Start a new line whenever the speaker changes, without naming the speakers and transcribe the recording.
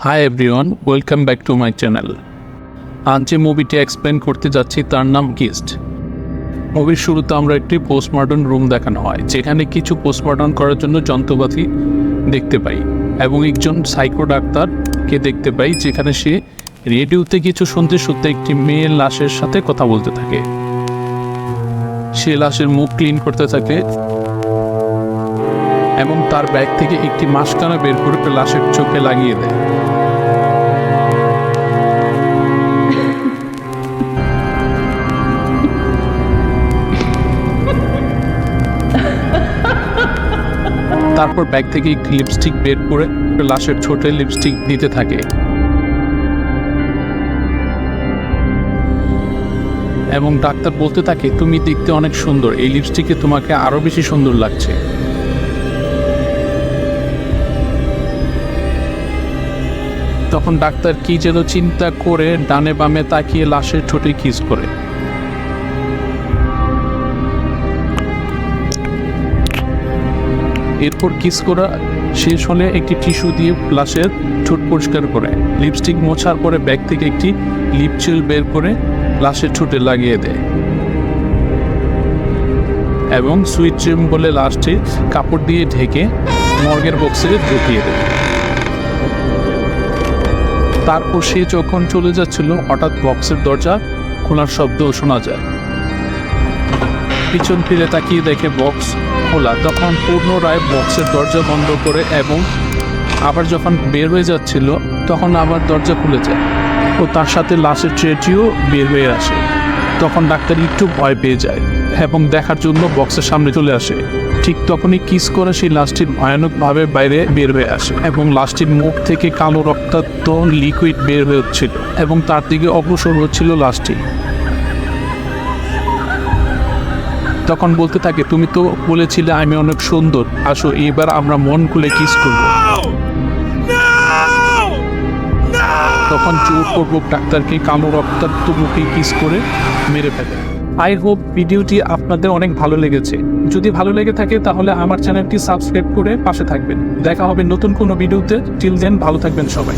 Hi everyone, welcome back to my channel. আজ যে মুভিটি এক্সপ্লেন করতে যাচ্ছি তার নাম গিস্ট। মুভির শুরুতে আমরা একটি পোস্টমর্টম রুম দেখানো হয়, যেখানে কিছু পোস্টমর্টম করার জন্য যন্ত্রপাতি দেখতে পাই এবং একজন সাইকো ডাক্তারকে দেখতে পাই, যেখানে সে রেডিওতে কিছু শুনতে শুনতে একটি মেয়ের লাশের সাথে কথা বলতে থাকে। সে লাশের মুখ ক্লিন করতে থাকে এবং তার ব্যাগ থেকে একটি মাস্কারা বের করে লাশের চোখে লাগিয়ে দেয়। তারপর ব্যাগ থেকে একটি লিপস্টিক বের করে লাশের ছোট লিপস্টিক দিতে থাকে এবং ডাক্তার বলতে থাকে, তুমি দেখতে অনেক সুন্দর, এই লিপস্টিকে তোমাকে আরো বেশি সুন্দর লাগছে। তখন ডাক্তার কি যেন চিন্তা করে ডানে বামে তাকিয়ে লাশের ঠোঁটে কিস করে। এরপর কিস করা শেষ হলে একটি টিস্যু দিয়ে লাশের ঠোঁট পরিষ্কার করে লিপস্টিক মোছার পরে ব্যাগ থেকে একটি লিপ জেল বের করে লাশের ঠোঁটে লাগিয়ে দেয় এবং সুইট ড্রিম বলে লাশটি কাপড় দিয়ে ঢেকে মর্গের বক্সে ঢুকিয়ে দেয়। তারপর সে যখন চলে যাচ্ছিল, হঠাৎ বক্সের দরজা খোলার শব্দ শোনা যায়। পিছন ফিরে তাকিয়ে দেখে বক্স খোলা। তখন পুনরায় বক্সের দরজা বন্ধ করে এবং আবার যখন বের হয়ে যাচ্ছিল, তখন আবার দরজা খুলে যায় ও তার সাথে লাশের ট্রেটিও বের হয়ে আসে। তখন ডাক্তার একটু ভয় পেয়ে যায় এবং দেখার জন্য বক্সের সামনে চলে আসে। ঠিক তখনই কিস করে সেই লাশটির ভয়ানকভাবে বাইরে বের হয়ে আসে এবং লাশটির মুখ থেকে কালো রক্তাক্ত লিকুইড বের হয়ে হচ্ছিল এবং তার দিকে অগ্রসর হচ্ছিল লাশটি। তখন বলতে থাকে, তুমি তো বলেছিলে আমি অনেক সুন্দর, আসো এবার আমরা মন খুলে কিস করব। তখন জোরপূর্বক ডাক্তারকে কালো রক্তাক্ত মুখে কিস করে মেরে ফেলে। আই হোপ ভিডিওটি আপনাদের অনেক ভালো লেগেছে। যদি ভালো লেগে থাকে তাহলে আমার চ্যানেলটি সাবস্ক্রাইব করে পাশে থাকবেন। দেখা হবে নতুন কোনো ভিডিওতে। টিল দেন ভালো থাকবেন সবাই।